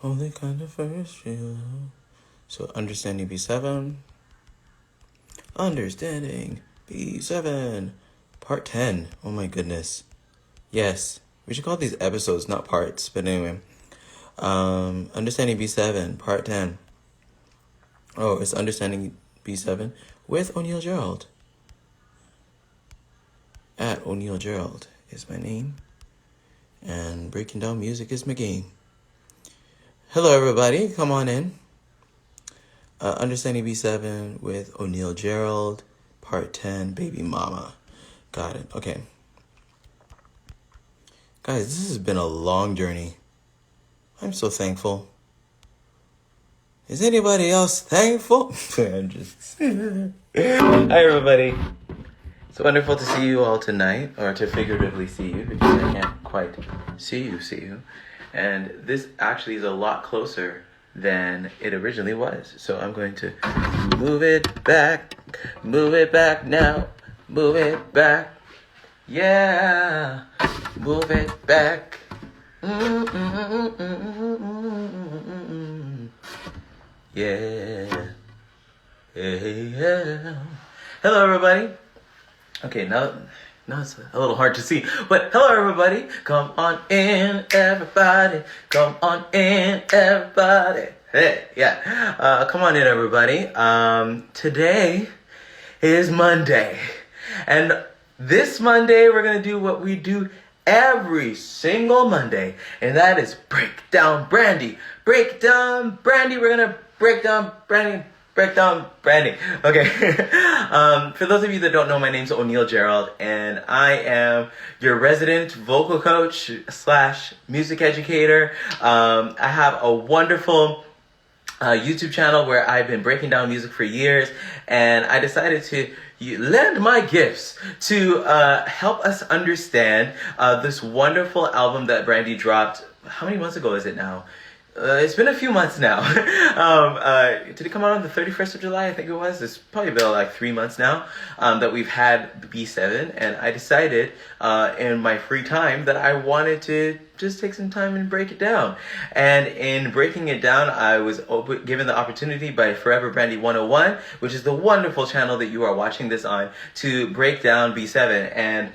Only kind of first real love. So understanding B7. Understanding B7. Part 10. Oh my goodness. Yes. We should call these episodes, not parts. But anyway. Understanding B7. Part 10. Oh, it's Understanding B7 with O'Neil Gerald. At O'Neil Gerald is my name. And breaking down music is my game. Hello, everybody. Come on in. Understanding B7 with O'Neil Gerald, Part 10, Baby Mama. Got it. Okay. Guys, this has been a long journey. I'm so thankful. Is anybody else thankful? I'm just... Hi, everybody. It's wonderful to see you all tonight, or to figuratively see you, because I can't quite see you. And this actually is a lot closer than it originally was. So I'm going to move it back now, move it back. Yeah, move it back. Yeah. Hello, everybody. Okay, now it's a little hard to see, but hello, everybody. Come on in, everybody. Come on in, everybody. Hey, yeah. Come on in, everybody. Today is Monday, and this Monday we're gonna do what we do every single Monday, and that is break down Brandy. Break down Brandy. We're gonna break down Brandy. Okay. For those of you that don't know, my name's O'Neil Gerald, and I am your resident vocal coach / music educator. I have a wonderful YouTube channel where I've been breaking down music for years, and I decided to lend my gifts to help us understand this wonderful album that Brandy dropped. How many months ago is it now? It's been a few months now. Did it come out on the 31st of July? I think it was. It's probably been like 3 months now that we've had B7. And I decided in my free time that I wanted to just take some time and break it down. And in breaking it down, I was given the opportunity by Forever Brandy 101, which is the wonderful channel that you are watching this on, to break down B7. And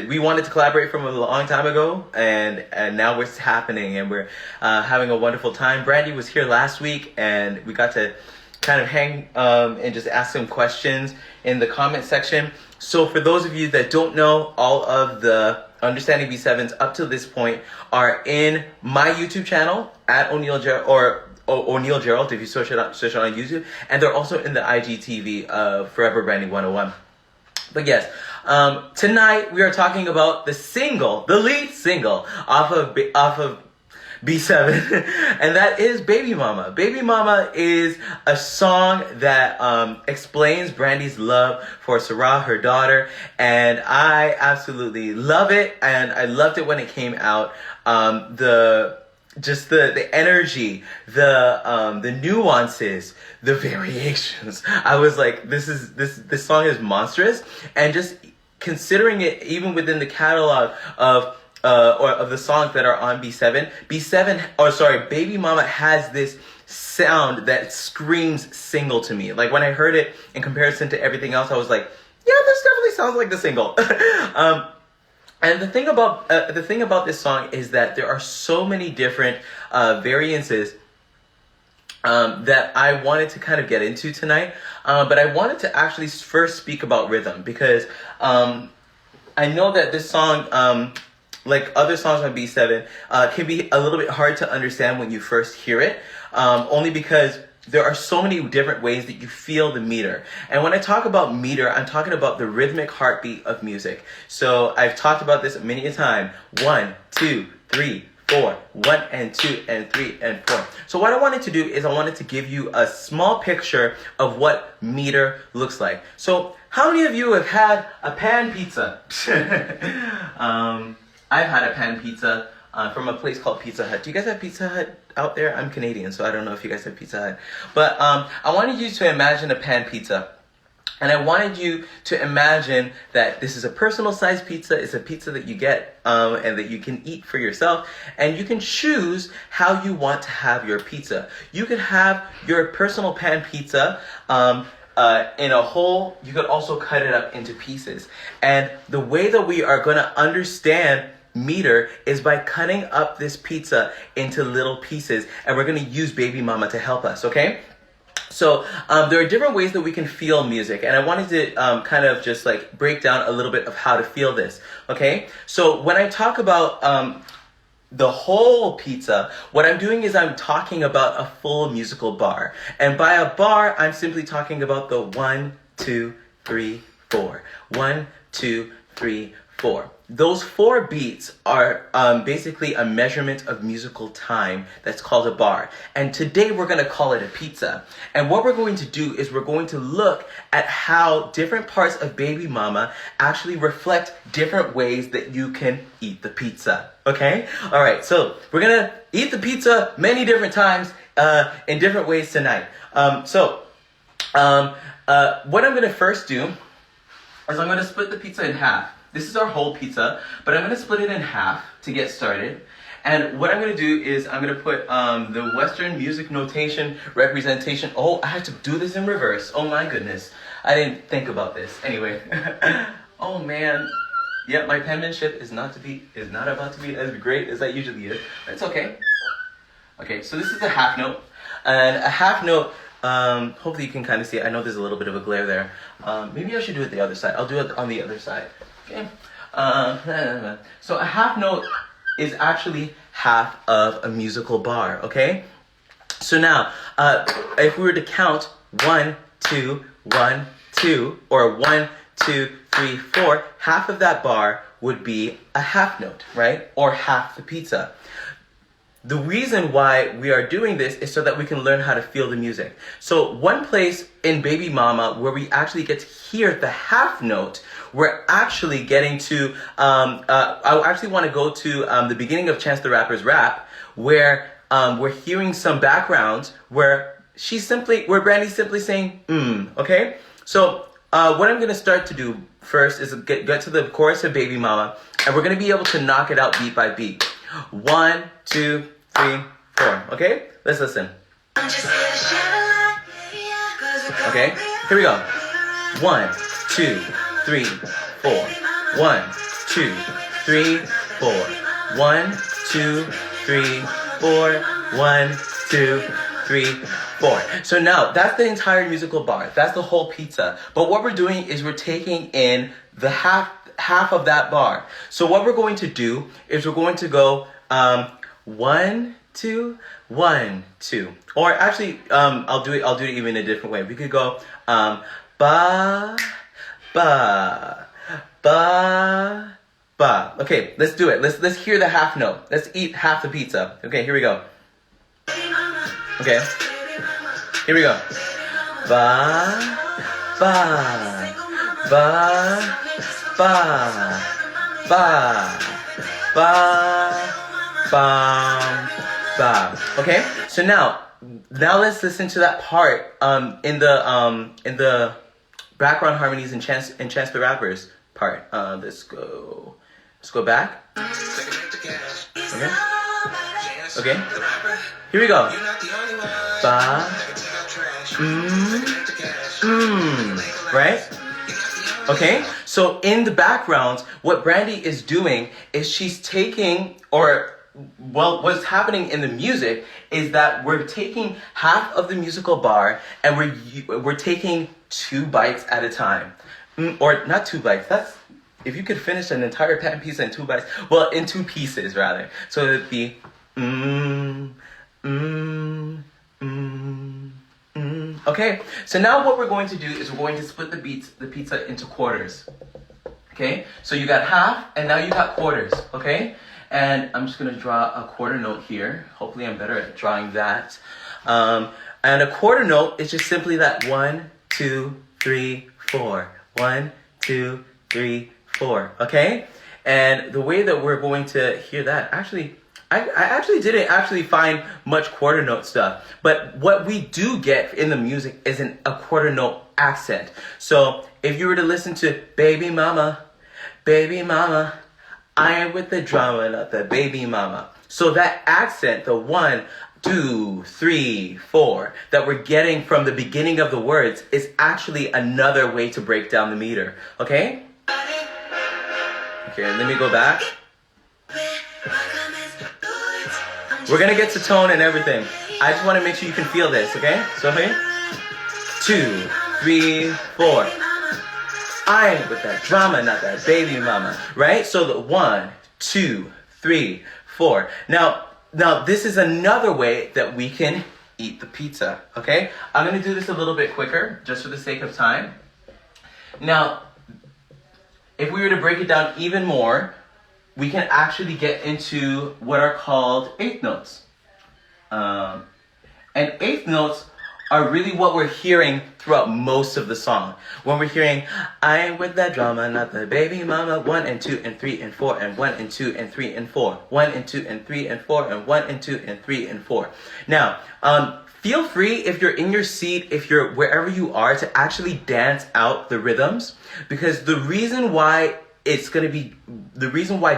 we wanted to collaborate from a long time ago, and now it's happening, and we're having a wonderful time. Brandy was here last week, and we got to kind of hang and just ask some questions in the comment section. So for those of you that don't know, all of the Understanding B7s up to this point are in my YouTube channel at O'Neil Gerald, or O'Neil Gerald if you search it on YouTube, and they're also in the IGTV of Forever Brandy 101. But yes, tonight we are talking about the lead single off of B7, and that is Baby Mama. Baby Mama is a song that explains Brandy's love for Sarah, her daughter, and I absolutely love it, and I loved it when it came out. The energy, the nuances, the variations. I was like, this song is monstrous, and just considering it even within the catalog of the songs that are on B7, Baby Mama has this sound that screams single to me. Like when I heard it in comparison to everything else, I was like, yeah, this definitely sounds like the single. And the thing about this song is that there are so many different variances that I wanted to kind of get into tonight. But I wanted to actually first speak about rhythm, because I know that this song, like other songs on B7, can be a little bit hard to understand when you first hear it, only because there are so many different ways that you feel the meter. And when I talk about meter, I'm talking about the rhythmic heartbeat of music. So I've talked about this many a time. 1, 2, 3, 4. 1 and 2 and 3 and 4. So what I wanted to do is I wanted to give you a small picture of what meter looks like. So how many of you have had a pan pizza? I've had a pan pizza from a place called Pizza Hut. Do you guys have Pizza Hut out there? I'm Canadian, so I don't know if you guys have Pizza Hut. But I wanted you to imagine a pan pizza. And I wanted you to imagine that this is a personal sized pizza. It's a pizza that you get and that you can eat for yourself. And you can choose how you want to have your pizza. You could have your personal pan pizza in a whole. You could also cut it up into pieces. And the way that we are going to understand meter is by cutting up this pizza into little pieces. And we're going to use Baby Mama to help us, okay? So there are different ways that we can feel music, and I wanted to kind of just like break down a little bit of how to feel this, okay? So when I talk about the whole pizza, what I'm doing is I'm talking about a full musical bar. And by a bar, I'm simply talking about the 1, 2, 3, 4. 1, 2, 3, 4. Those 4 beats are basically a measurement of musical time that's called a bar. And today we're going to call it a pizza. And what we're going to do is we're going to look at how different parts of Baby Mama actually reflect different ways that you can eat the pizza. Okay? All right, so we're going to eat the pizza many different times in different ways tonight. What I'm going to first do is I'm going to split the pizza in half. This is our whole pizza, but I'm going to split it in half to get started. And what I'm going to do is I'm going to put the Western music notation representation. Oh, I had to do this in reverse. Oh my goodness. I didn't think about this. Anyway. Oh man. Yeah, my penmanship is not about to be as great as that usually is. It's okay. Okay, so this is a half note. And a half note, hopefully you can kind of see it. I know there's a little bit of a glare there. Maybe I should do it the other side. I'll do it on the other side. Okay. So a half note is actually half of a musical bar, okay? So now, if we were to count 1, 2, 1, 2, or 1, 2, 3, 4, half of that bar would be a half note, right? Or half the pizza. The reason why we are doing this is so that we can learn how to feel the music. So one place in Baby Mama where we actually get to hear the half note, we're actually getting to, I actually want to go to the beginning of Chance the Rapper's rap, where we're hearing some background where Brandy's simply saying, okay? So what I'm going to start to do first is get to the chorus of Baby Mama, and we're going to be able to knock it out beat by beat. 1, 2, 3, 4. Okay? Let's listen. Okay? Here we go. 1, 2, 3, 4. 1, 2, 3, 4. 1, 2, 3, 4. 1, 2, 3, 4. So now, that's the entire musical bar. That's the whole pizza. But what we're doing is we're taking in the half of that bar. So what we're going to do is we're going to go 1, 2, 1, 2. Or actually, I'll do it even a different way. We could go ba, ba, ba, ba. Okay, let's do it. Let's hear the half note. Let's eat half the pizza. Okay, here we go. Okay, here we go. Ba, ba, ba, ba, ba, ba, ba, ba. Okay, so now let's listen to that part in the background harmonies and Chance the Rapper's part. Let's go back. Okay. Okay. Here we go. Ba. Right? Okay? So in the background, what Brandy is doing is she's taking, what's happening in the music is that we're taking half of the musical bar and we're taking 2 bites at a time. Or not 2 bites. That's, if you could finish an entire pan pizza in 2 bites. Well, in 2 pieces rather. So it'd be Okay, so now what we're going to do is we're going to split the pizza into quarters. Okay, so you got half and now you got quarters. Okay, and I'm just gonna draw a quarter note here. Hopefully I'm better at drawing that. And a quarter note is just simply that 1, 2, 3, 4. 1, 2, 3, 4. Okay, and the way that we're going to hear that, actually, I actually didn't find much quarter note stuff, but what we do get in the music isn't a quarter note accent. So if you were to listen to baby mama, I ain't with the drama, not the baby mama. So that accent, the 1, 2, 3, 4, that we're getting from the beginning of the words is actually another way to break down the meter. Okay? Okay, let me go back. We're gonna get to tone and everything. I just want to make sure you can feel this, okay? So here, 2, 3, 4. I ain't with that drama, not that baby mama, right? So the 1, 2, 3, 4. Now this is another way that we can eat the pizza, okay? I'm gonna do this a little bit quicker, just for the sake of time. Now, if we were to break it down even more, we can actually get into what are called eighth notes. And eighth notes are really what we're hearing throughout most of the song. When we're hearing, I ain't with that drama, not the baby mama, 1 and 2 and 3 and 4 and 1 and 2 and 3 and 4, 1 and 2 and 3 and 4 and 1 and 2 and 3 and 4. Now, feel free if you're in your seat, if you're wherever you are, to actually dance out the rhythms, because the reason why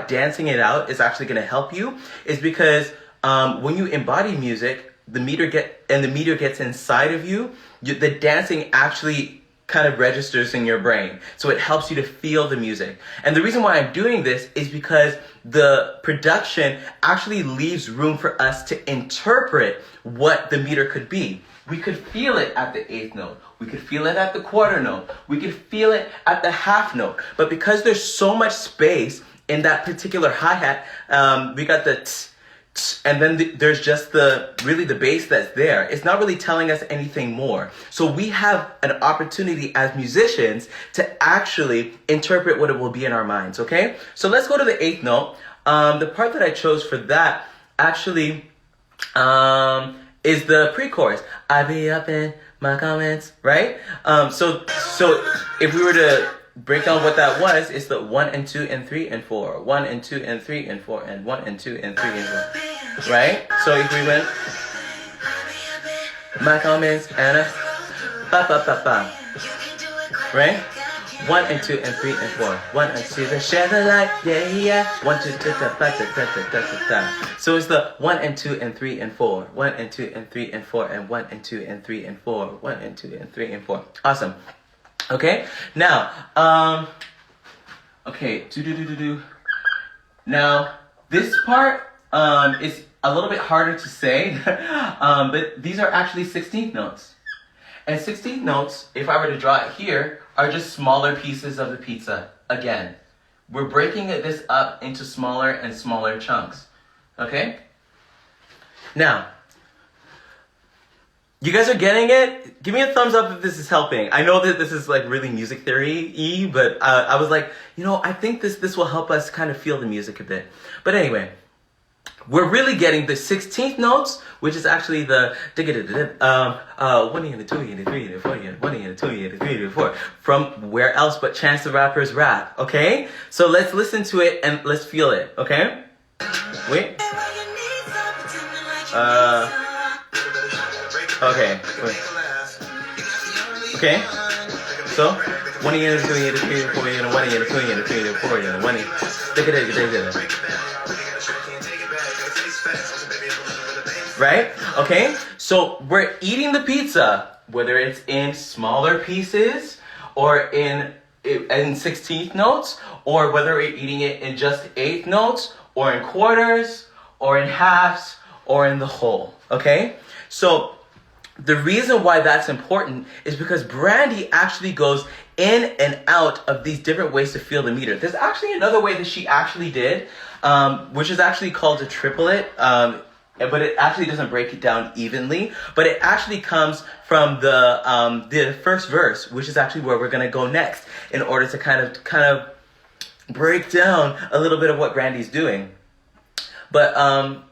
dancing it out is actually going to help you is because when you embody music, the meter gets inside of you, the dancing actually kind of registers in your brain. So it helps you to feel the music. And the reason why I'm doing this is because the production actually leaves room for us to interpret what the meter could be. We could feel it at the eighth note. We could feel it at the quarter note. We could feel it at the half note. But because there's so much space in that particular hi-hat, we got the t, and then there's just the bass that's there. It's not really telling us anything more. So we have an opportunity as musicians to actually interpret what it will be in our minds, okay? So let's go to the eighth note. The part that I chose for that actually is the pre-chorus. I be up in my comments, right? So if we were to break down what that was, it's the 1 and 2 and 3 and 4, 1 and 2 and 3 and 4, and 1 and 2 and 3 and 4, right? So if we went, my comments and a ba ba ba ba, right? 1 and 2 and 3 and 4, 1 and 2, the share the light, yeah yeah, 1 2 da da da da da da da da. So it's the 1 and 2 and 3 and 4, 1 and 2 and 3 and 4, and 1 and 2 and 3 and 4, 1 and 2 and 3 and 4. Awesome. Okay, now, okay, Now, this part is a little bit harder to say, but these are actually 16th notes. And 16th notes, if I were to draw it here, are just smaller pieces of the pizza. Again, we're breaking this up into smaller and smaller chunks. Okay? Now, you guys are getting it? Give me a thumbs up if this is helping. I know that this is like really music theory-y, but I was like, I think this will help us kind of feel the music a bit. But anyway, we're really getting the 16th notes, which is actually the 1 and 2 and 3 and 4 and 1 and 2 and 3 and 4 from where else but Chance the Rapper's rap, okay? So let's listen to it and let's feel it, okay? Wait. Okay, wait. Okay, so 1 and 2 and 3 and 4 and 1 and 2 and 3 and 4 and 1 and right? Okay, so we're eating the pizza, whether it's in smaller pieces or in 16th notes, or whether we're eating it in just 8th notes, or in quarters, or in halves, or in the whole, okay? So the reason why that's important is because Brandy actually goes in and out of these different ways to feel the meter. There's actually another way that she actually did, which is actually called a triplet, but it actually doesn't break it down evenly. But it actually comes from the first verse, which is actually where we're gonna go next, in order to kind of break down a little bit of what Brandy's doing. But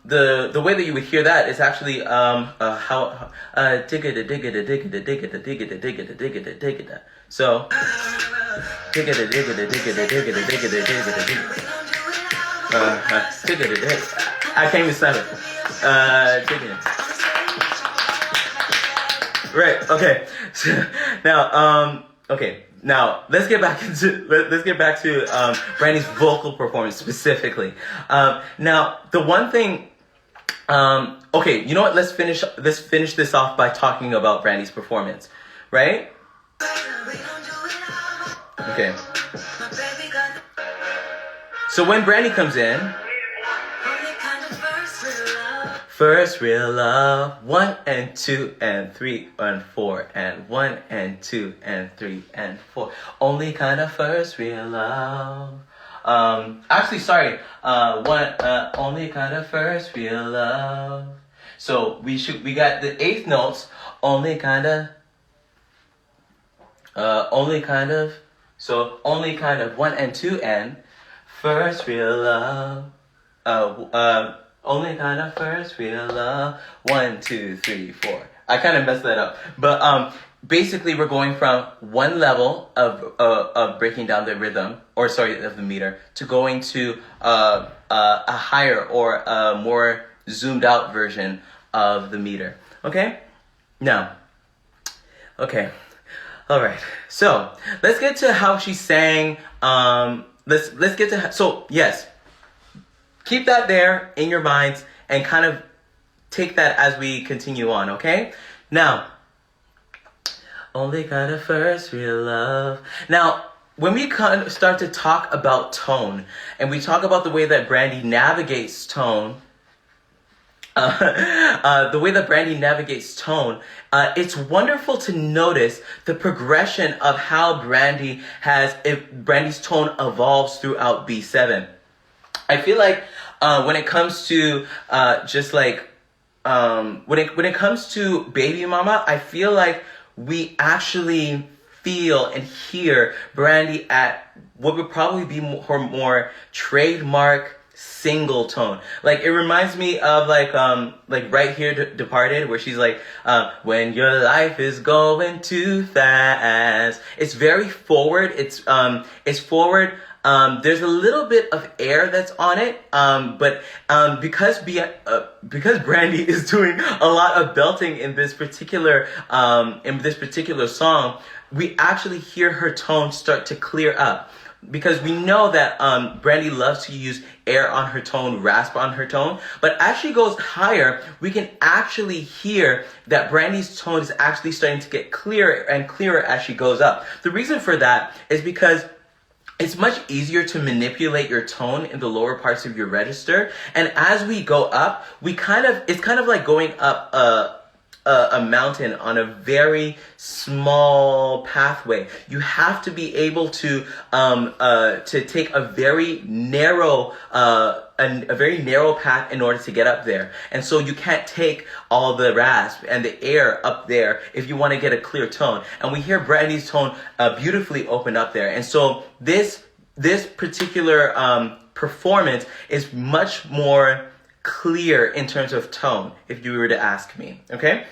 the way that you would hear that is actually how digga digga digga digga digga digga digga digga. So digga digga digga digga digga digga digga. I can't even stop it. Digga. Right. Okay. Okay. Now let's get back to Brandy's vocal performance specifically. Now the one thing. Okay, you know what? Let's finish this off by talking about Brandy's performance, right? Okay. So when Brandy comes in, first real love, 1 and 2 and 3 and 4 and 1 and 2 and 3 and 4. Only kind of first real love. Actually, sorry. Only kind of first real love. So we got the eighth notes. Only kind of. So only kind of 1 and 2 and first real love. Only kind of first real love. 1, 2, 3, 4. I kind of messed that up, but basically we're going from one level of breaking down the rhythm, of the meter, to going to a higher or a more zoomed out version of the meter. Okay? Now, okay. All right. So let's get to how she sang. Let's get to so yes. Keep that there in your minds and kind of take that as we continue on. Okay. Now, only kind of first real love. Now, when we kind of start to talk about tone and we talk about the way that Brandy navigates tone. It's wonderful to notice the progression of how Brandy's tone evolves throughout B7. I feel like when it comes to when it comes to Baby Mama, I feel like we actually feel and hear Brandy at what would probably be her more trademark single tone. Like, it reminds me of like Right Here Departed, where she's like, when your life is going too fast. It's very forward. It's forward. There's a little bit of air that's on it, but because Brandy is doing a lot of belting in this particular song, we actually hear her tone start to clear up. Because we know that Brandy loves to use air on her tone, rasp on her tone. But as she goes higher, we can actually hear that Brandy's tone is actually starting to get clearer and clearer as she goes up. The reason for that is because it's much easier to manipulate your tone in the lower parts of your register. And as we go up, it's kind of like going up a mountain on a very small pathway. You have to be able to take a very narrow path in order to get up there. And so you can't take all the rasp and the air up there if you want to get a clear tone. And we hear Brandy's tone beautifully open up there. And so this particular performance is much more clear in terms of tone, if you were to ask me. Okay?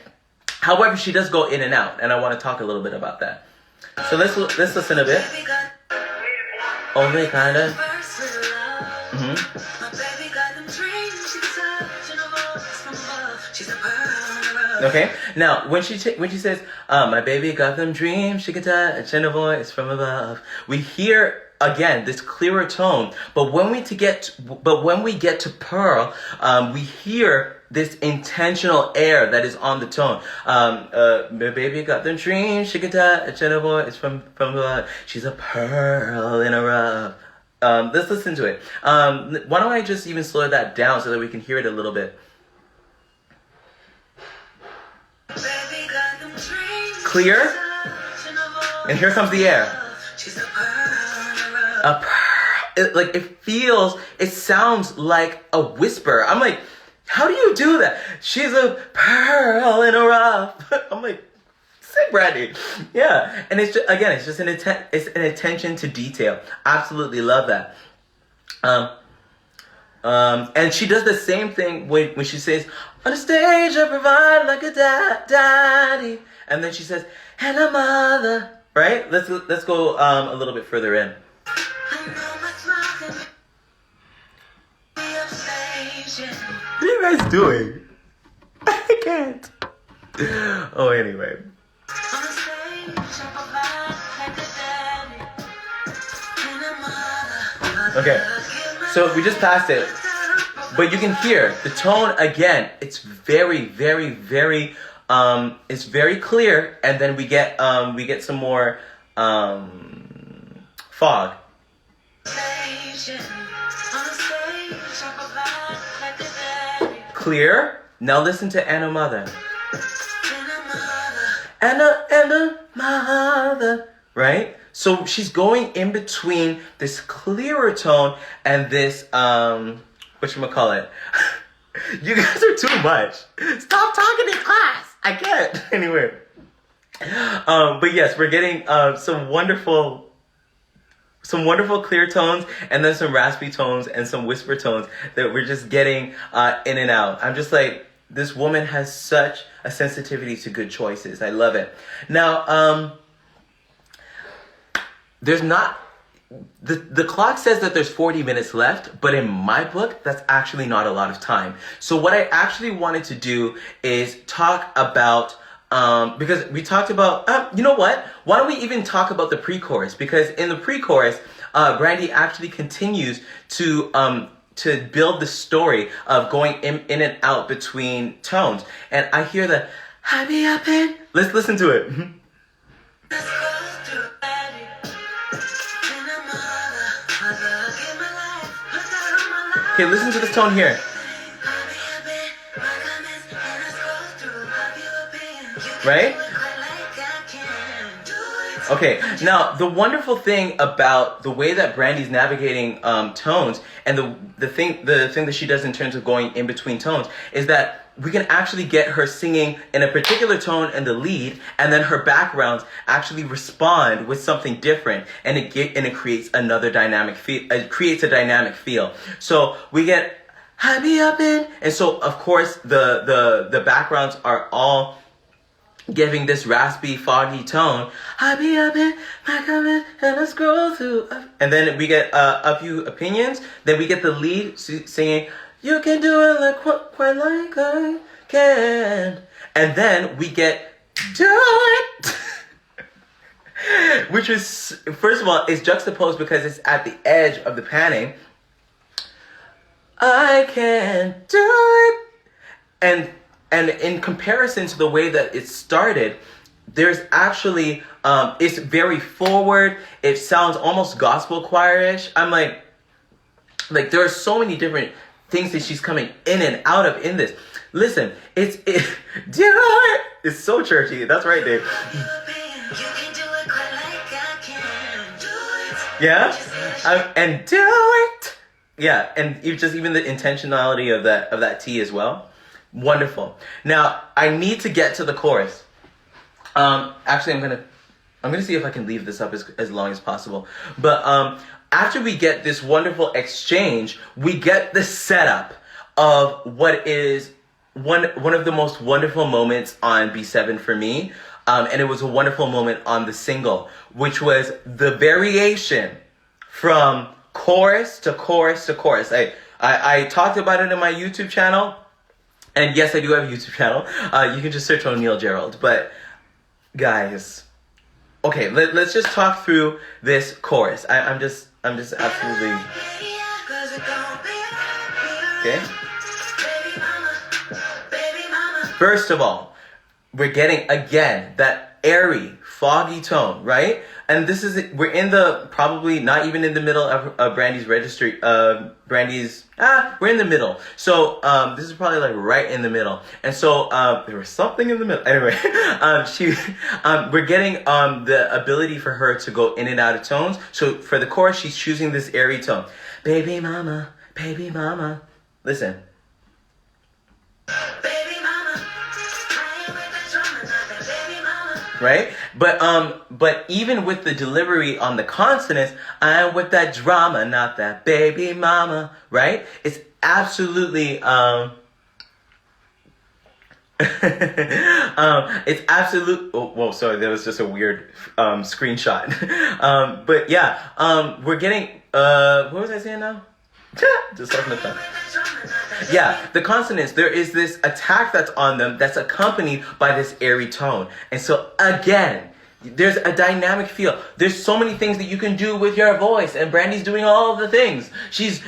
However, she does go in and out, and I want to talk a little bit about that. So let's listen a bit. Only kind of. Okay. Now, when she says, "My baby got them dreams, she could touch, and a voice from above," we hear again this clearer tone. But when we get to Pearl, we hear this intentional air that is on the tone. My baby got them dreams, she could touch, and a voice from above. She's a pearl in a rough. Let's listen to it. Why don't I just even slow that down so that we can hear it a little bit? Clear. And here comes the air. A pearl. It sounds like a whisper. I'm like, how do you do that? She's a pearl in a rough. I'm like, sick, Brandy. Yeah. And it's just an attention to detail. Absolutely love that. And she does the same thing when she says, on the stage I provide like a daddy. And then she says, and a mother. Right? Let's go a little bit further in. What are you guys doing? I can't. Oh, anyway. Okay, so we just passed it, but you can hear the tone again. It's very, very, very, it's very clear, and then we get some more fog. Clear. Now listen to Anna Mother. Anna Mother. Right? So she's going in between this clearer tone and this, whatchamacallit. You guys are too much. Stop talking in class. I can't. Anyway. But yes, we're getting some wonderful clear tones, and then some raspy tones and some whisper tones that we're just getting in and out. I'm just like, this woman has such a sensitivity to good choices. I love it. Now, there's not, the clock says that there's 40 minutes left, but in my book, that's actually not a lot of time. So what I actually wanted to do is talk about, because we talked about, you know what? Why don't we even talk about the pre-chorus? Because in the pre-chorus, Brandy actually continues to build the story of going in and out between tones. And I hear the, happy up in. Let's listen to it. Okay, listen to this tone here. Right? Okay, now the wonderful thing about the way that Brandy's navigating tones, and the thing that she does in terms of going in between tones, is that we can actually get her singing in a particular tone in the lead, and then her backgrounds actually respond with something different, and it creates another dynamic feel. It creates a dynamic feel. So we get happy up in, and so of course the backgrounds are all giving this raspy, foggy tone. Happy up in, back up in, and let's scroll through. And then we get a few opinions. Then we get the lead singing, you can do it like quite like I can. And then we get do it. Which is, first of all, is juxtaposed because it's at the edge of the panning. I can do it. And in comparison to the way that it started, there's actually, it's very forward. It sounds almost gospel choir-ish. I'm like there are so many different things that she's coming in and out of in this. Listen, do it. It's so churchy. That's right, Dave. Yeah, and do it. Yeah, and even the intentionality of that T as well. Wonderful. Now I need to get to the chorus. Actually, I'm gonna see if I can leave this up as long as possible. But after we get this wonderful exchange, we get the setup of what is one of the most wonderful moments on B7 for me. And it was a wonderful moment on the single, which was the variation from chorus to chorus to chorus. I talked about it in my YouTube channel. And yes, I do have a YouTube channel. You can just search O'Neal Gerald. But guys, okay, let's just talk through this chorus. I'm just absolutely okay. First of all, we're getting again that airy, foggy tone, right? And we're in the, probably not even in the middle of Brandy's registry. We're in the middle. So, this is probably like right in the middle. And so, there was something in the middle. Anyway, we're getting, the ability for her to go in and out of tones. So for the chorus, she's choosing this airy tone. Baby mama, baby mama. Listen. Right? But even with the delivery on the consonants, I'm with that drama, not that baby mama, right? It's absolutely, it's absolute, oh, whoa, sorry, that was just a weird, screenshot. But yeah, we're getting, what was I saying now? Just talking about that. Yeah, the consonants, there is this attack that's on them that's accompanied by this airy tone. And so again, There's a dynamic feel. There's so many things that you can do with your voice, and Brandy's doing all of the things. She's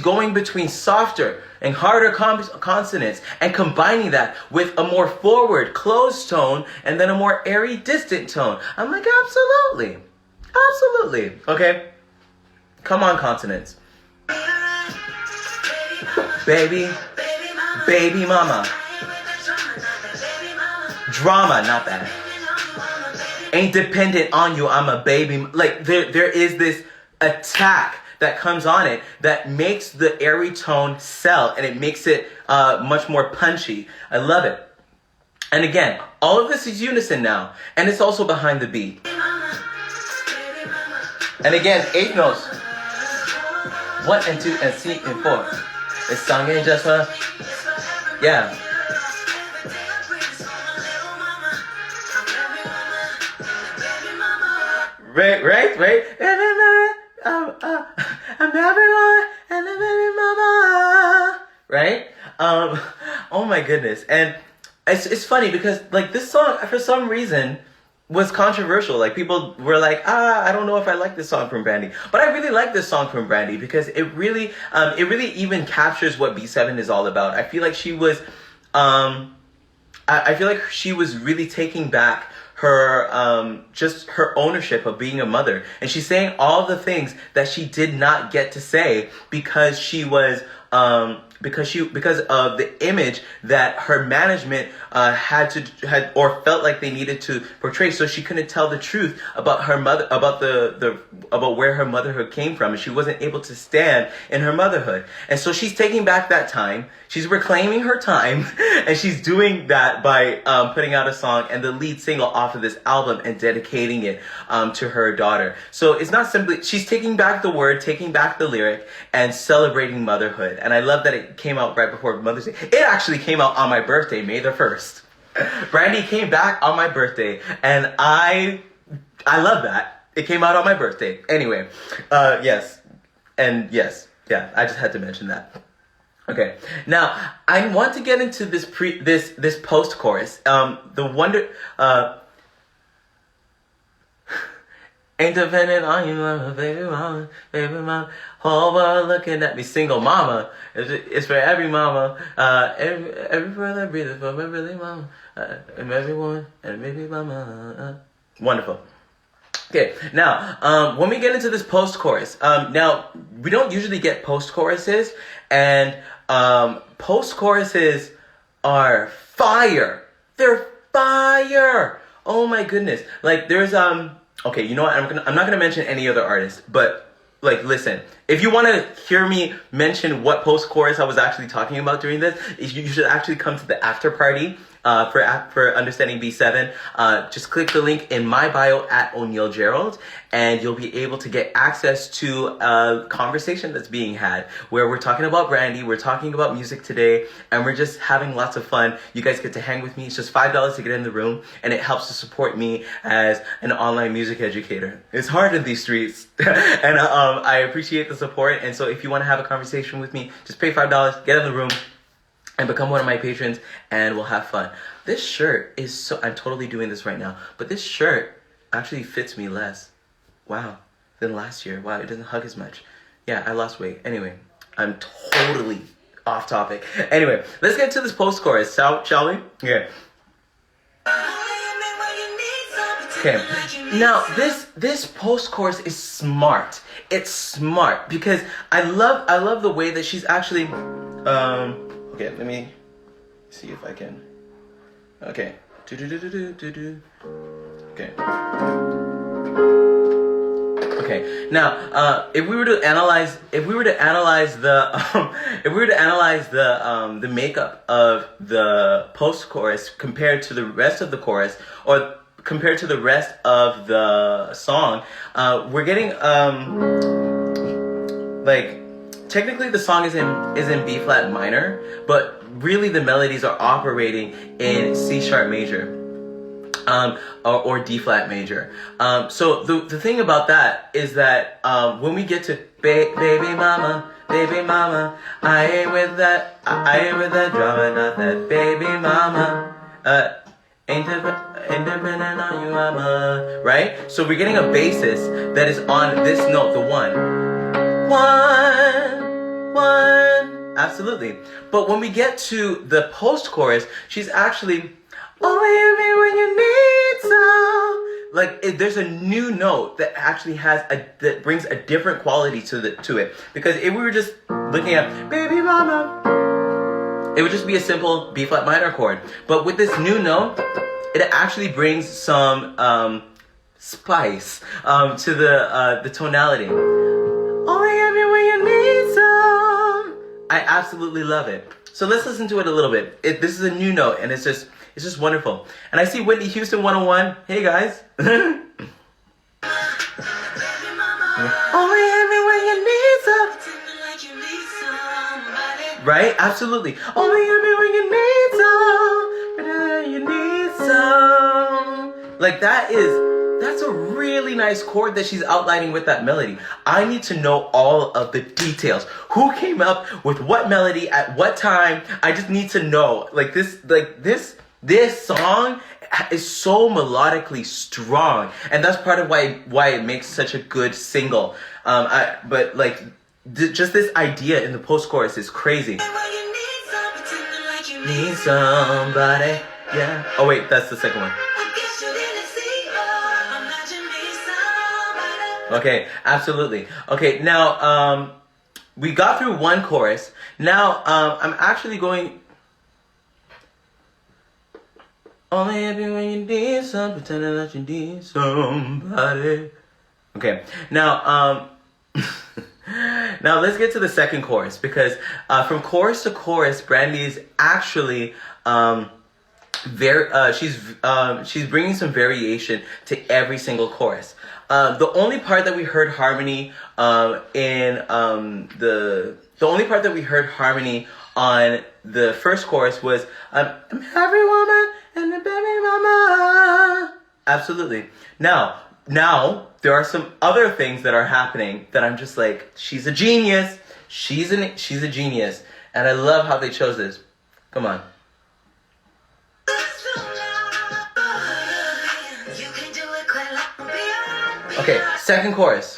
going between softer and harder consonants and combining that with a more forward, closed tone and then a more airy, distant tone. I'm like, absolutely. Absolutely. Okay? Come on, consonants. Baby mama. Drama, not that. Ain't dependent on you, I'm a baby. Like, there is this attack that comes on it that makes the airy tone sell, and it makes it much more punchy. I love it. And again, all of this is unison now, and it's also behind the beat. And again, 8 notes. 1 and 2 and 3 and 4. It's sung in just one. Yeah. Right. I'm everyone and the baby mama. Right? Oh my goodness. And it's funny because like this song for some reason was controversial. Like people were like, I don't know if I like this song from Brandy. But I really like this song from Brandy because it really even captures what B7 is all about. I feel like she was I feel like she was really taking back her just her ownership of being a mother, and she's saying all the things that she did not get to say because she was because of the image that her management had or felt like they needed to portray. So she couldn't tell the truth about her mother, about about where her motherhood came from, and she wasn't able to stand in her motherhood. And so she's taking back that time. She's reclaiming her time, and she's doing that by putting out a song and the lead single off of this album and dedicating it to her daughter. So it's not simply, she's taking back the word, taking back the lyric, and celebrating motherhood. And I love that it came out right before Mother's Day. It actually came out on my birthday, May the 1st. Brandy came back on my birthday, and I love that. It came out on my birthday. Anyway, yes. And yes, yeah, I just had to mention that. Okay, now I want to get into this this post chorus. The wonder ain't dependent on you, mama, baby mama. Whole world looking at me, single mama. It's for every mama, every brother breathing for my really mama, and everyone and baby mama. Wonderful. Okay, now when we get into this post chorus, now we don't usually get post choruses, and post choruses are fire. They're fire. Oh my goodness. Like there's okay, you know what? I'm not gonna mention any other artists, but like listen, if you want to hear me mention what post chorus I was actually talking about during this, you should actually come to the after party. For Understanding B7, just click the link in my bio at O'Neil Gerald, and you'll be able to get access to a conversation that's being had where we're talking about Brandy, we're talking about music today, and we're just having lots of fun. You guys get to hang with me. It's just $5 to get in the room, and it helps to support me as an online music educator. It's hard in these streets, and I appreciate the support. And so if you want to have a conversation with me, just pay $5, get in the room, and become one of my patrons, and we'll have fun. This shirt is so... I'm totally doing this right now, but this shirt actually fits me less. Wow. Than last year. Wow, it doesn't hug as much. Yeah, I lost weight. Anyway, I'm totally off topic. Anyway, let's get to this post-chorus, shall we? Yeah. Okay. Now, this post-chorus is smart. It's smart because I love the way that she's actually... Okay, let me see if I can. Okay. Okay. Okay. Now, if we were to analyze the makeup of the post-chorus compared to the rest of the chorus, or compared to the rest of the song, we're getting like. Technically, the song is in B flat minor, but really the melodies are operating in C sharp major, or D flat major. So the thing about that is that when we get to baby mama, I ain't with that drama, not that baby mama. Ain't the depending on you, I'm a, right? So we're getting a basis that is on this note, the one. One. Absolutely. But when we get to the post-chorus, she's actually, only hit me when you need some. Like, there's a new note that actually that brings a different quality to it. Because if we were just looking at baby mama, it would just be a simple B flat minor chord. But with this new note, it actually brings some spice to the tonality. Only hit me when you need some. I absolutely love it. So let's listen to it a little bit. This is a new note, and it's just wonderful. And I see Whitney Houston 101. Hey guys. Only hit me when you need some. Right? Absolutely. Only hit me when you need some. You need some. Like that's a really nice chord that she's outlining with that melody. I need to know all of the details. Who came up with what melody at what time? I just need to know. This song is so melodically strong, and that's part of why it makes such a good single. Just this idea in the post-chorus is crazy. Need somebody, yeah. Oh wait, that's the second one. Okay, absolutely. Okay, now we got through one chorus. Now I'm actually going. Only if you when you need some, pretending that you need somebody. Okay, now now let's get to the second chorus, because from chorus to chorus, Brandy is actually she's bringing some variation to every single chorus. The only part that we heard harmony on the first chorus was I'm every woman and the baby mama. Absolutely. Now there are some other things that are happening that I'm just like, she's a genius. She's a genius, and I love how they chose this. Come on. Okay, second chorus.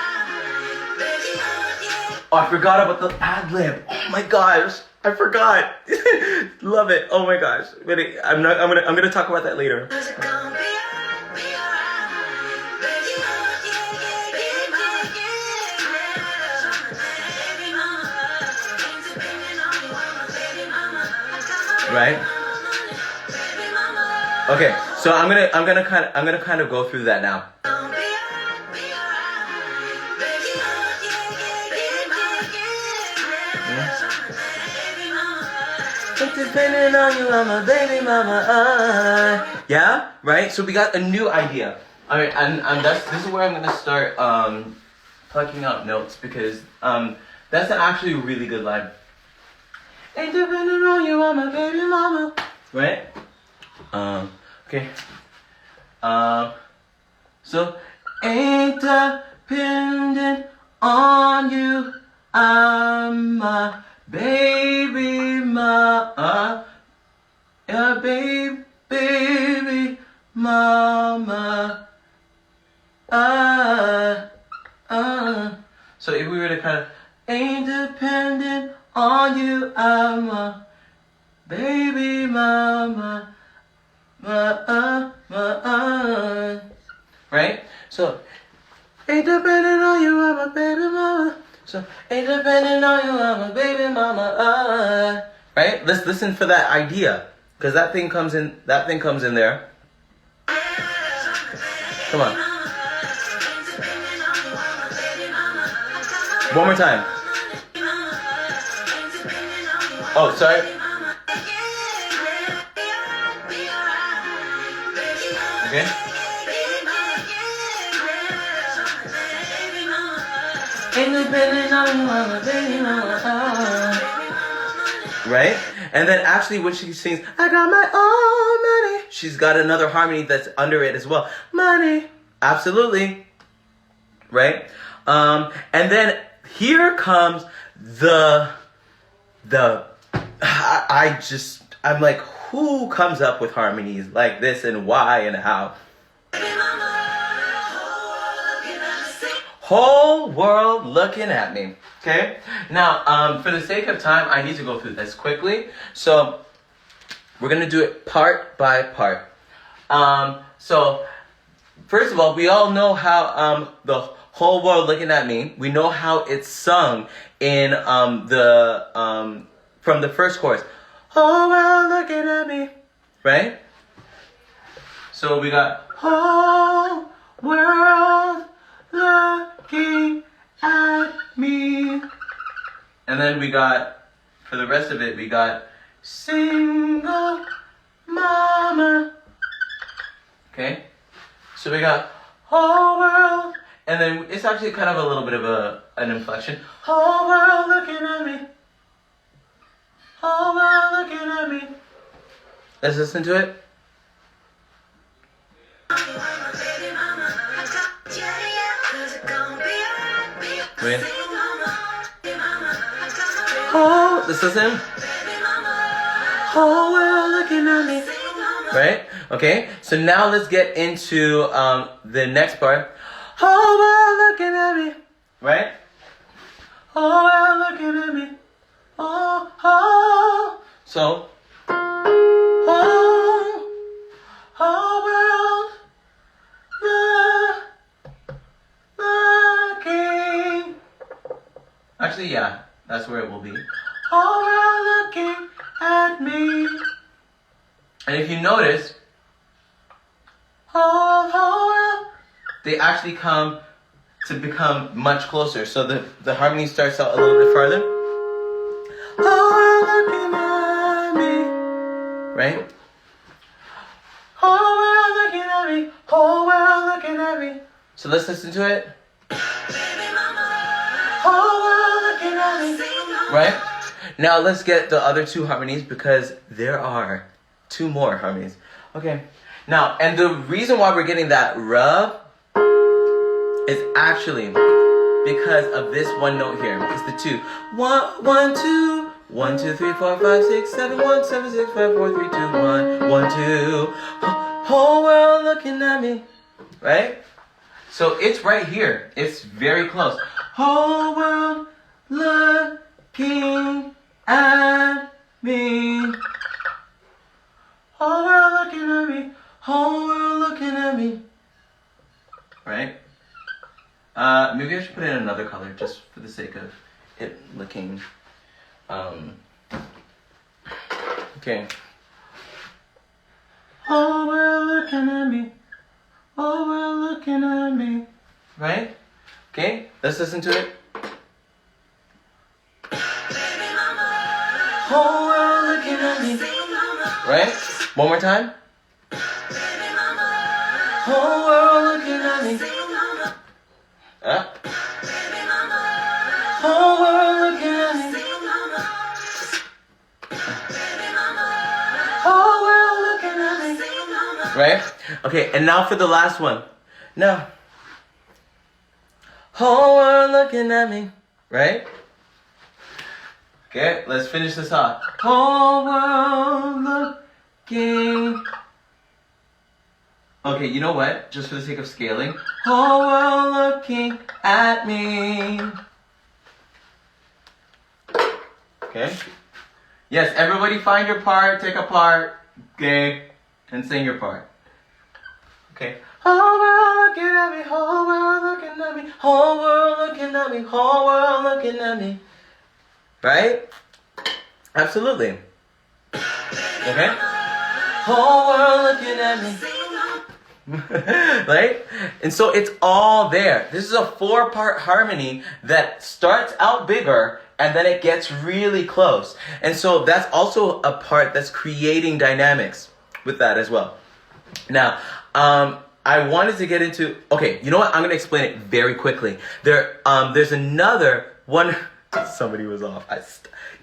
Oh, I forgot about the ad-lib. Oh my gosh, I forgot. Love it. Oh my gosh. Wait, I'm gonna talk about that later. Right? Okay, so I'm gonna kind of go through that now. Depending on you, I'm a baby mama. Yeah, right. So we got a new idea. All right, and this is where I'm gonna start plucking out notes, because that's actually a really good line. Ain't depending on you, I'm a baby mama. Right? Okay. So ain't dependent on you, I'm a baby mama. Yeah, baby mama. So if we were to kind of ain't dependent on you, I'm a baby mama. Right? So ain't dependent on you, I'm a baby mama. So ain't dependent on you, I'm a baby mama. Right? Let's listen for that idea, because that thing comes in there. Come on. One more time. Oh, sorry. Okay. Independent on you, I'm a baby mama. Right? And then actually when she sings, I got my own money, she's got another harmony that's under it as well. Money. Absolutely. Right? And then here comes I'm like, who comes up with harmonies like this, and why and how? Whole world looking at me. Okay? Now, for the sake of time, I need to go through this quickly. So, we're going to do it part by part. So, first of all, we all know how the whole world looking at me. We know how it's sung in from the first chorus. Whole world looking at me. Right? So, we got whole world looking at me. And then we got, for the rest of it, we got single mama. Okay? So we got whole world. And then it's actually kind of a little bit of an inflection. Whole world looking at me. Whole world looking at me. Let's listen to it. Wait. Oh, this is him. Whole world looking at me. Right? Okay. So now let's get into the next part. Whole world looking at me. Right? Whole world looking at me. Oh, oh. So. Whole world looking. Actually, yeah, that's where it will be. Whole world looking at me. And if you notice, whole world, they actually come to become much closer. So the harmony starts out a little bit farther. Whole world looking at me. Right? Whole world looking at me. Whole world looking at me. So let's listen to it. Whole world looking at me. Right? Now let's get the other two harmonies because there are two more harmonies. Okay. Now, and the reason why we're getting that rub is actually because of this one note here. It's the two. 1, 1, 2. 1, 2, 3, 4, 5, 6, 7, 1, 7, 6, 5, 4, 3, 2, 1, 1, 2. Whole world looking at me. Right? So it's right here. It's very close. Whole world looking at me. Whole world looking at me. Whole world looking at me. Right? Maybe I should put in another color just for the sake of it looking. Okay. Whole world looking at me. Whole world looking at me. Right? Okay, let's listen to it. Whole world looking at me. Right? One more time. Whole world looking at me. Up. Whole world looking at me. Whole world looking at me. Right? Okay, and now for the last one. Now. Whole world looking at me. Right? Okay, let's finish this off. Whole world looking. Okay, you know what? Just for the sake of scaling. Whole world looking at me. Okay? Yes, everybody find your part, take a part, okay? And sing your part. Okay? Whole world looking at me, whole world looking at me, whole world looking at me, whole world looking at me. Right? Absolutely. Okay? Whole world looking at me. Right? And so it's all there. This is a 4-part harmony that starts out bigger and then it gets really close. And so that's also a part that's creating dynamics with that as well. Now, I wanted to get into, okay, you know what? I'm going to explain it very quickly. There's another one. Somebody was off.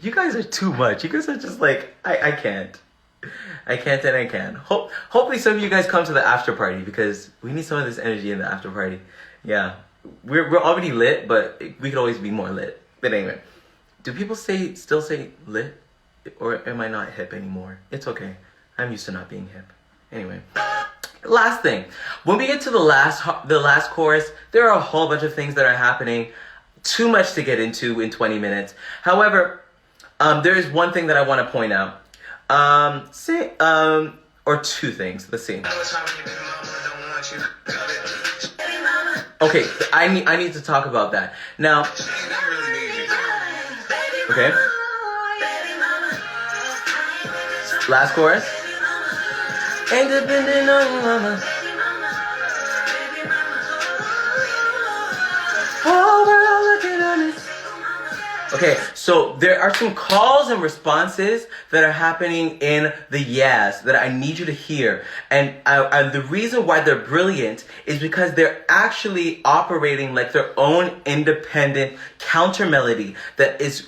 You guys are too much. You guys are just like, I can't. I can't and I can. Hopefully some of you guys come to the after party because we need some of this energy in the after party. Yeah. We're already lit, but we could always be more lit. But anyway, do people still say lit? Or am I not hip anymore? It's okay. I'm used to not being hip. Anyway, Last thing, when we get to the last chorus, there are a whole bunch of things that are happening. Too much to get into in 20 minutes. However, there is one thing that I want to point out. Or two things. Let's see. Okay, I need to talk about that now. Okay. Last chorus. Independent on your mama. Oh, we're all looking at me. Okay, so there are some calls and responses that are happening in the yes that I need you to hear. And the reason why they're brilliant is because they're actually operating like their own independent counter melody that is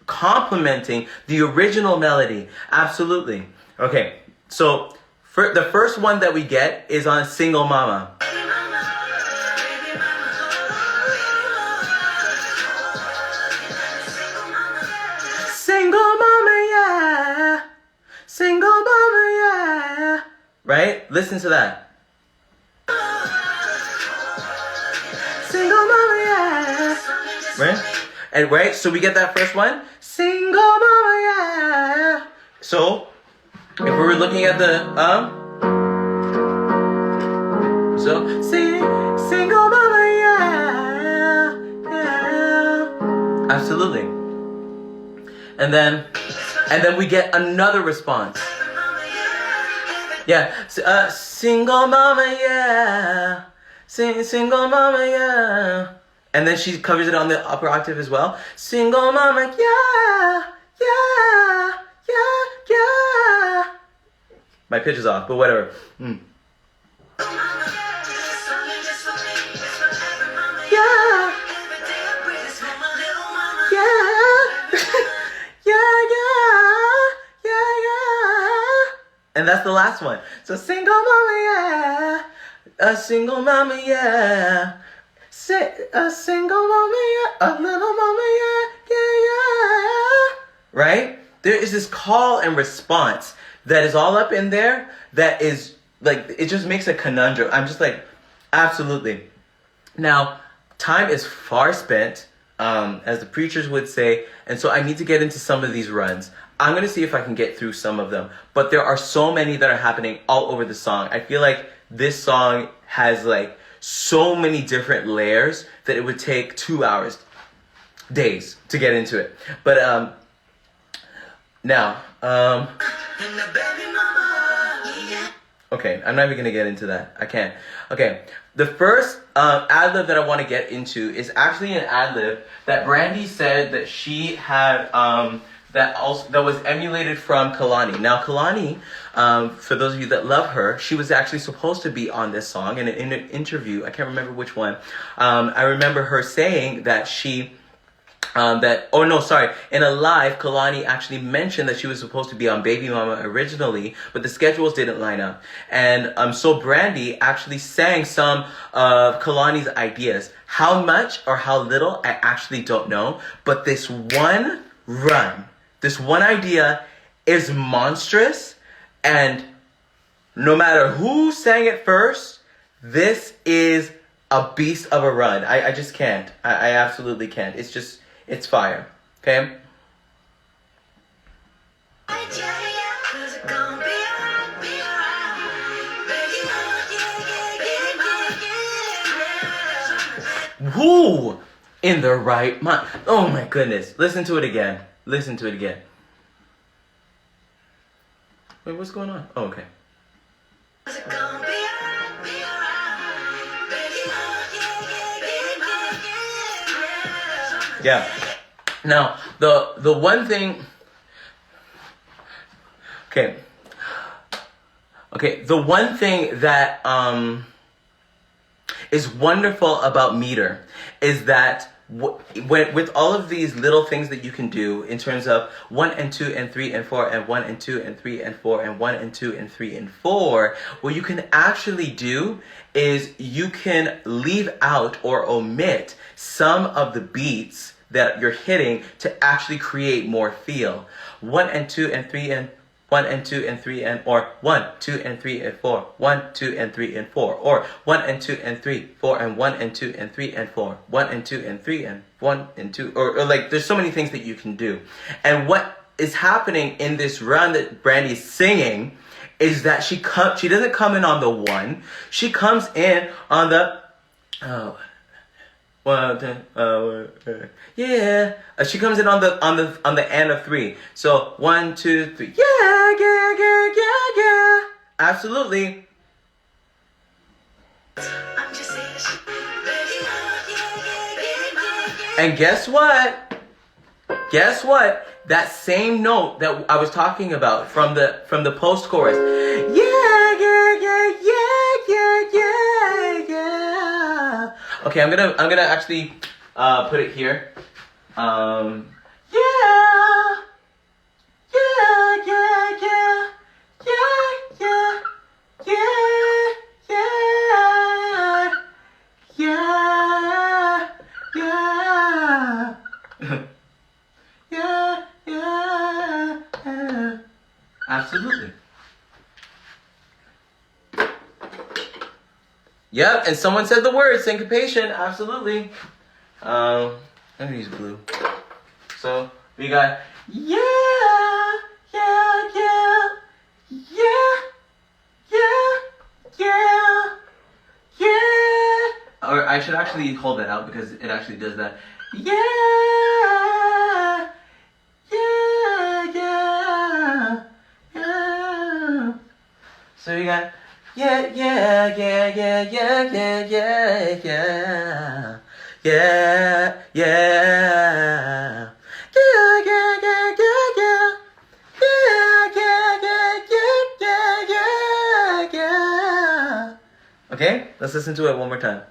complementing the original melody. Absolutely. Okay. So, the first one that we get is on Single Mama. Single Mama, yeah. Single Mama, yeah. Right? Listen to that. Single Mama, yeah. Right? And right? So we get that first one. Single Mama, yeah. So, if we were looking at the so single mama, yeah, yeah, absolutely. And then we get another response. Yeah, single mama, yeah, single mama, yeah. And then she covers it on the upper octave as well. Single mama, yeah, yeah. Yeah. My pitch is off, but whatever. Yeah. Yeah. And that's the last one. So single mama, yeah. A single mama, yeah. A single mama, yeah. A little mama, yeah. Right? There is this call and response that is all up in there that is like, it just makes a conundrum. I'm just like, absolutely. Now, time is far spent, as the preachers would say, and so I need to get into some of these runs. I'm going to see if I can get through some of them, but there are so many that are happening all over the song. I feel like this song has like so many different layers that it would take 2 hours, days to get into it. But, now, okay, I'm not even going to get into that. I can't. Okay, the first ad-lib that I want to get into is actually an ad-lib that Brandy said that she had, that was emulated from Kalani. Now, Kalani, for those of you that love her, she was actually supposed to be on this song in an interview. I can't remember which one. I remember her saying that she... in a live, Kalani actually mentioned that she was supposed to be on Baby Mama originally, but the schedules didn't line up. And so Brandy actually sang some of Kalani's ideas. How much or how little, I actually don't know. But this one run, this one idea is monstrous. And no matter who sang it first, this is a beast of a run. I just can't. I absolutely can't. It's fire, okay? Who in the right mind? Oh my goodness. Listen to it again. Wait, what's going on? Oh, okay. Yeah. Now, the one thing... Okay, the one thing that is wonderful about meter is that with all of these little things that you can do in terms of 1 and 2 and 3 and 4 and 1 and 2 and 3 and 4 and 1 and 2 and 3 and 4, what you can actually do is you can leave out or omit some of the beats that you're hitting to actually create more feel. 1 and 2 and 3 and 1 and 2 and 3 and or 1, 2 and 3 and 4, 1, 2 and 3 and 4, or 1 and 2 and 3, 4 and 1 and 2 and 3 and 4, 1 and 2 and 3 and 1 and 2, or like there's so many things that you can do. And what is happening in this run that Brandy's singing is that she doesn't come in on the 1, she comes in on the yeah. She comes in on the end of 3. So 1, 2, 3. Yeah. Absolutely. And guess what? That same note that I was talking about from the post chorus. Yeah. Okay, I'm gonna actually put it here. Yeah. Absolutely. Yep, and someone said the word syncopation. Absolutely. I'm gonna use blue. So we got yeah. Or I should actually hold that out because it actually does that. Yeah. So we got yeah. Okay, let's listen to it one more time.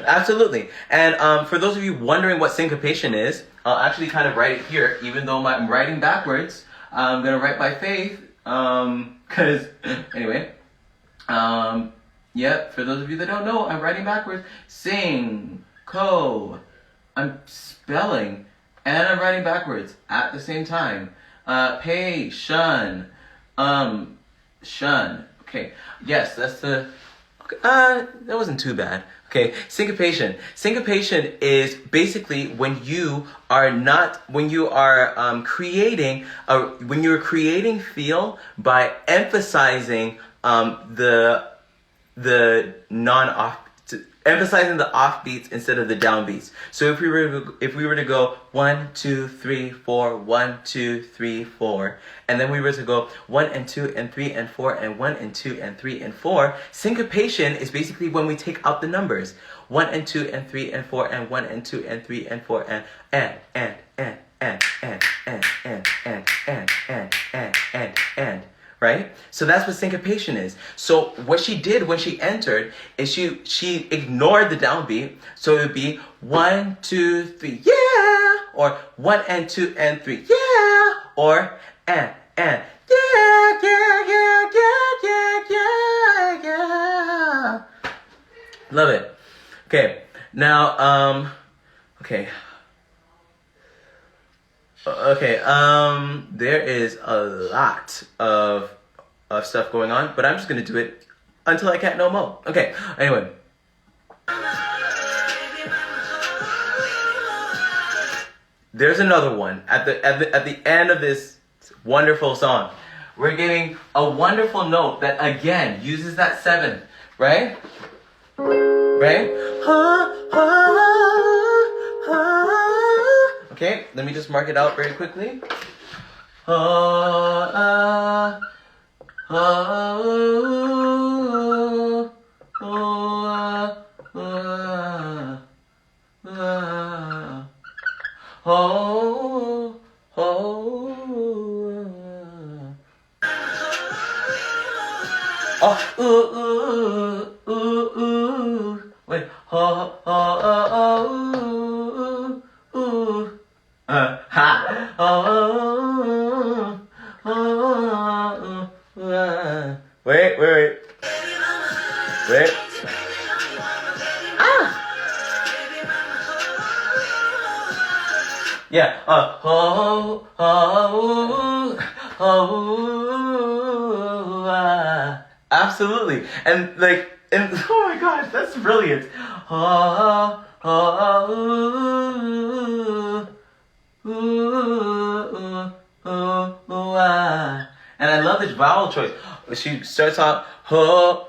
Absolutely. And for those of you wondering what syncopation is, I'll actually kind of write it here, even though I'm writing backwards. I'm gonna write by faith, cause anyway, yeah. For those of you that don't know, I'm writing backwards. I'm spelling and I'm writing backwards at the same time. Shun. Okay. Yes, that's the. Okay, that wasn't too bad. Okay, syncopation. Syncopation is basically when you're creating feel by emphasizing emphasizing the offbeats instead of the downbeats. So if we were to go 1, 2, 3, 4, 1, 2, 3, 4, and then we were to go 1 and 2 and 3 and 4 and 1 and 2 and 3 and 4, syncopation is basically when we take out the numbers 1 and 2 and 3 and 4 and 1 and 2 and 3 and 4 and. Right? So that's what syncopation is. So what she did when she entered is she ignored the downbeat. So it would be 1, 2, 3, yeah, or 1 and 2 and 3, yeah, or and yeah. Love it. Okay. Now okay. Okay, there is a lot of stuff going on, but I'm just gonna do it until I can't no more. Okay, anyway. There's another one at the end of this wonderful song. We're getting a wonderful note that again uses that 7th, right? Right? Okay, let me just mark it out very quickly. Wait. Wait. Ah. Yeah. Absolutely. And like, and oh my gosh, that's brilliant. And I love this vowel choice. She starts out oh,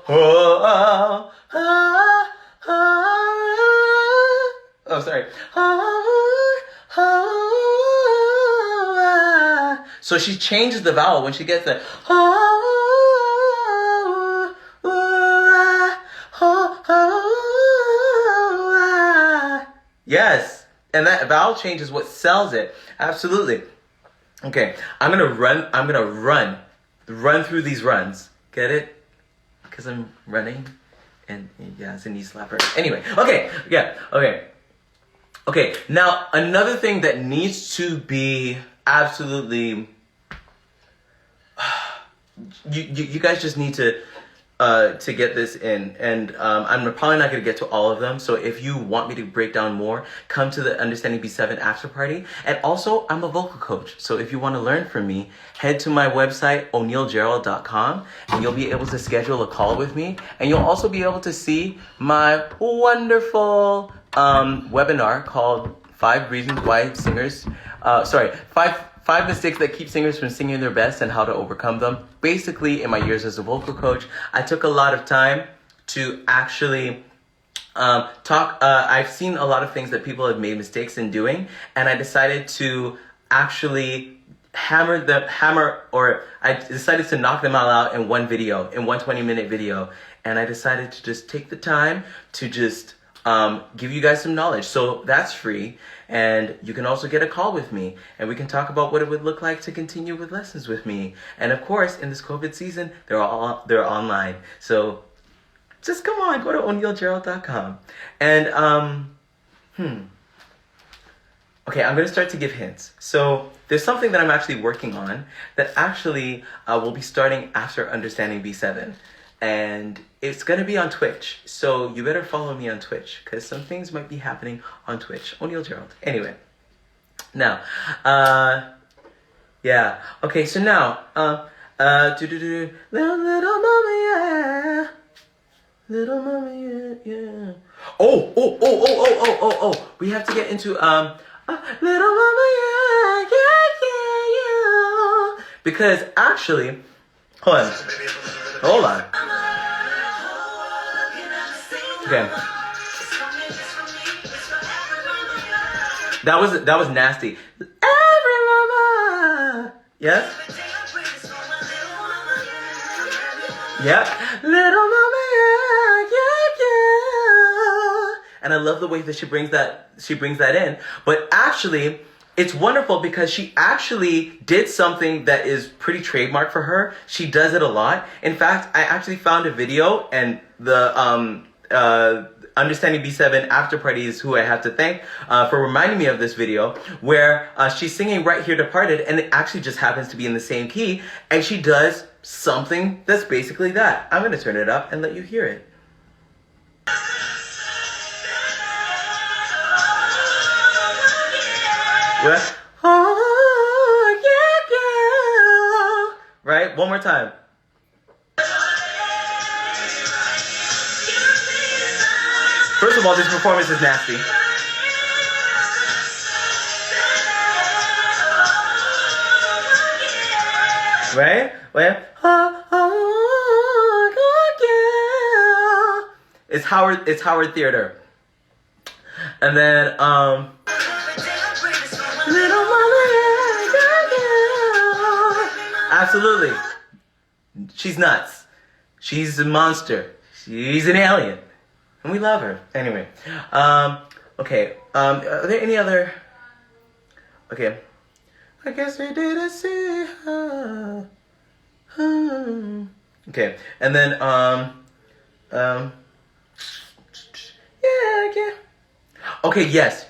sorry. So she changes the vowel when she gets the yes. And that vowel change is what sells it. Absolutely. Okay, I'm gonna run through these runs. Get it? Because I'm running. And yeah, it's a knee slapper. Anyway, okay, yeah, okay. Okay, now another thing that needs to be absolutely you guys just need to get this in, and I'm probably not going to get to all of them, so if you want me to break down more, come to the Understanding B7 after party. And also, I'm a vocal coach, so if you want to learn from me, head to my website, o'neillgerald.com, and you'll be able to schedule a call with me, and you'll also be able to see my wonderful webinar called 5 Reasons Why Singers, Five mistakes that keep singers from singing their best and how to overcome them. Basically, in my years as a vocal coach, I took a lot of time to actually talk. I've seen a lot of things that people have made mistakes in doing, and I decided to actually I decided to knock them all out in one video, in one 20-minute video, and I decided to just take the time to just give you guys some knowledge. So that's free. And you can also get a call with me, and we can talk about what it would look like to continue with lessons with me. And of course, in this COVID season, they're online. So just come on, go to o'neillgerald.com. And okay, I'm gonna start to give hints. So there's something that I'm actually working on that actually will be starting after Understanding B7. And it's going to be on Twitch. So you better follow me on Twitch, because some things might be happening on Twitch. O'Neill Gerald. Anyway. Now, yeah. Okay, so now, little mama, yeah. Little mama, yeah. Oh. We have to get into, little mama, yeah. Because actually, hold on. Okay. That was nasty. Every mama. Yes? Yep. Little mama, yeah. And I love the way that she brings that in. But actually, it's wonderful because she actually did something that is pretty trademark for her. She does it a lot. In fact, I actually found a video, and the Understanding B7 after party is who I have to thank for reminding me of this video, where she's singing Right Here Departed, and it actually just happens to be in the same key, and she does something that's basically that. I'm going to turn it up and let you hear it. What? Oh, yeah. Right? One more time. First of all, this performance is nasty. Right? Well, it's Howard Theater. And then little mama, absolutely. She's nuts. She's a monster. She's an alien. And we love her. Anyway. Okay. Are there any other... Okay. I guess we didn't see her. Okay. And then, yeah. Okay, yes.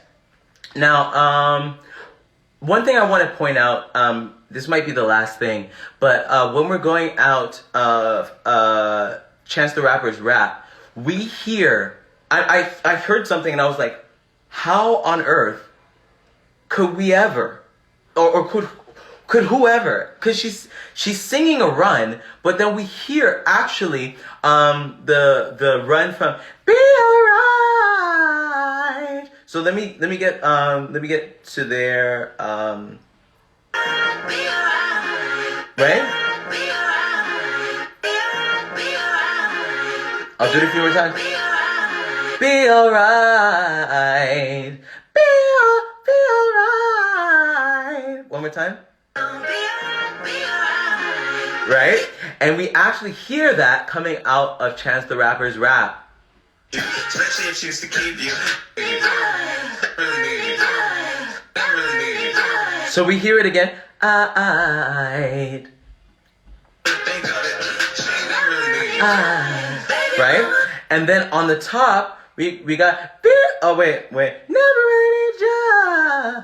Now, one thing I want to point out, this might be the last thing, but when we're going out of Chance the Rapper's rap, we hear, I heard something and I was like, how on earth could we ever, or could whoever, because she's singing a run, but then we hear actually the run from Be Alright. So let me get to their right? I'll do it a few more times. Be alright. Be alright. One more time. Right? And we actually hear that coming out of Chance the Rapper's rap. Especially if she used to keep you. So we hear it again. Right? And then on the top, we got, oh wait. Never really need ya.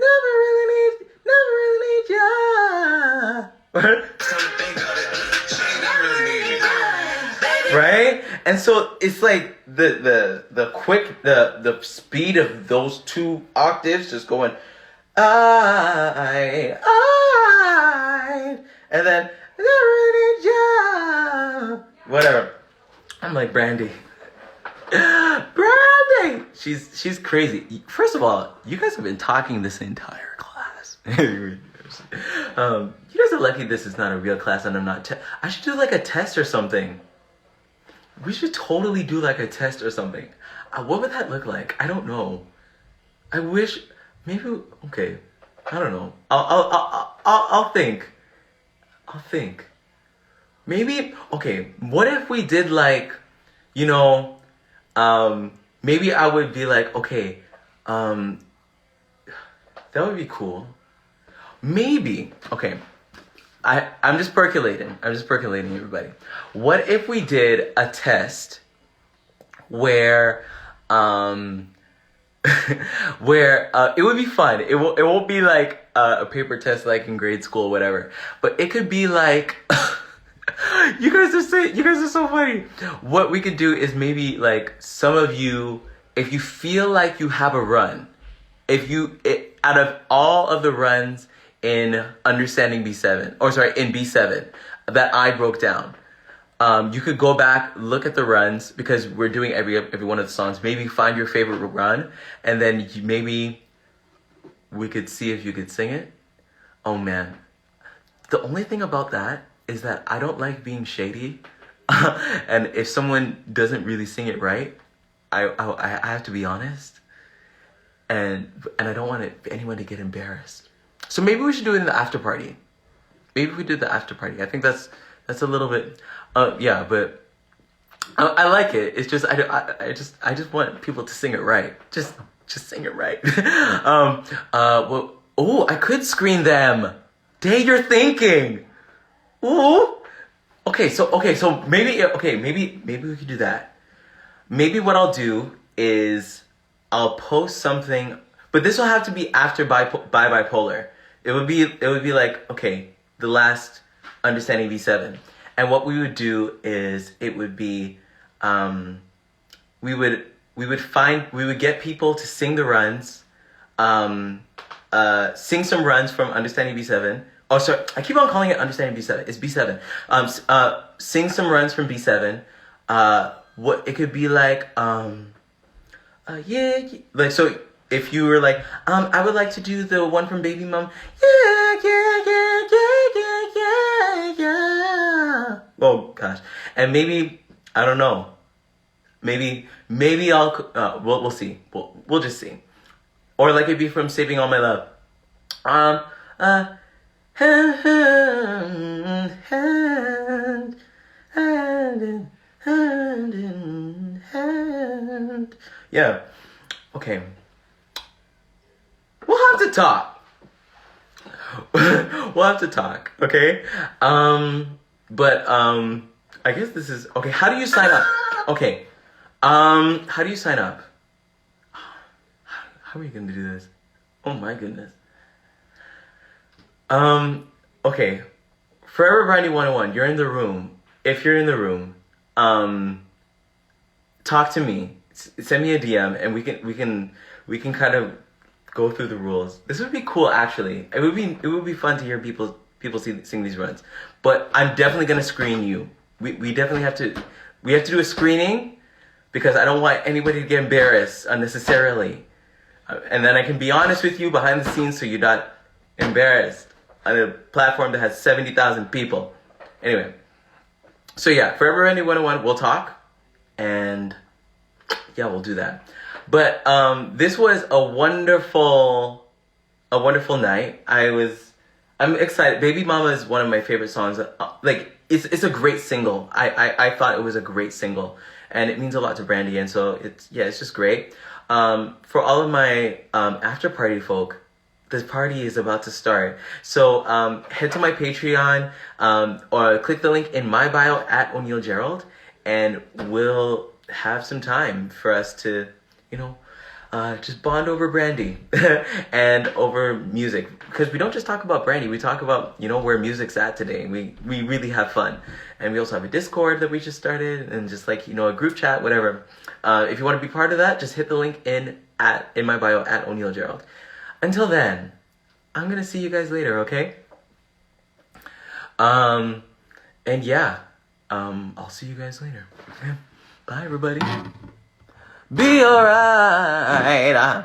Never really need ya. Right? And so it's like the speed of those two octaves just going, and then whatever. I'm like, Brandy. Brandy! She's crazy. First of all, you guys have been talking this entire class. You guys are lucky this is not a real class and I'm not I should do like a test or something. We should totally do like a test or something. What would that look like? I don't know. I wish maybe okay. I don't know. I'll think. Maybe okay. What if we did like, you know, maybe I would be like, okay, that would be cool. Maybe okay. I'm just percolating. Everybody. What if we did a test where where it would be fun. It won't be like a paper test like in grade school or whatever. But it could be like you guys are so funny. What we could do is maybe like some of you, if you feel like you have a run, out of all of the runs in Understanding B7, in B7 that I broke down, you could go back, look at the runs, because we're doing every one of the songs. Maybe find your favorite run, and then maybe we could see if you could sing it. Oh man, the only thing about that is that I don't like being shady, and if someone doesn't really sing it right, I have to be honest, and I don't want anyone to get embarrassed. So maybe we should do it in the after party. Maybe we do the after party. I think that's a little bit, yeah, but I like it. It's just I just want people to sing it right. Just sing it right. Well, I could screen them. Day, you're thinking. Ooh. Okay, so maybe we could do that. Maybe what I'll do is I'll post something, but this will have to be after by bipolar. It would be like, okay, the last Understanding V7. And what we would do is it would be we would get people to sing the runs, sing some runs from Understanding B7. Oh, sorry, I keep on calling it Understanding B7. It's B7. Sing some runs from B7. What it could be like, like, so if you were like, I would like to do the one from Baby Mom. Yeah. Oh gosh, and maybe I don't know. Maybe I'll. We'll see. We'll just see. Or like it'd be from Saving All My Love. Hand in hand. Yeah. Okay. We'll have to talk. Okay? But I guess this is okay. How do you sign up? Okay. How do you sign up? How are you gonna do this? Oh my goodness. Okay. Forever Brandy 101, you're in the room. If you're in the room, talk to me. Send me a DM, and we can kind of go through the rules. This would be cool, actually. It would be fun to hear people sing these runs. But I'm definitely gonna screen you. We definitely have to do a screening because I don't want anybody to get embarrassed unnecessarily. And then I can be honest with you behind the scenes so you're not embarrassed on a platform that has 70,000 people. Anyway, so yeah, Forever Brandy 101, we'll talk. And yeah, we'll do that. But this was a wonderful night. I'm excited. Baby Mama is one of my favorite songs. Like it's a great single. I thought it was a great single, and it means a lot to Brandy. And so it's just great. For all of my after party folk, this party is about to start. So head to my Patreon or click the link in my bio at O'Neal Gerald, and we'll have some time for us to, just bond over Brandy and over music. Because we don't just talk about Brandy, we talk about, where music's at today. We really have fun. And we also have a Discord that we just started, and just like, a group chat, whatever. If you want to be part of that, just hit the link in my bio at O'Neal Gerald. Until then, I'm going to see you guys later, okay? And yeah, I'll see you guys later. Okay? Bye, everybody. Be alright.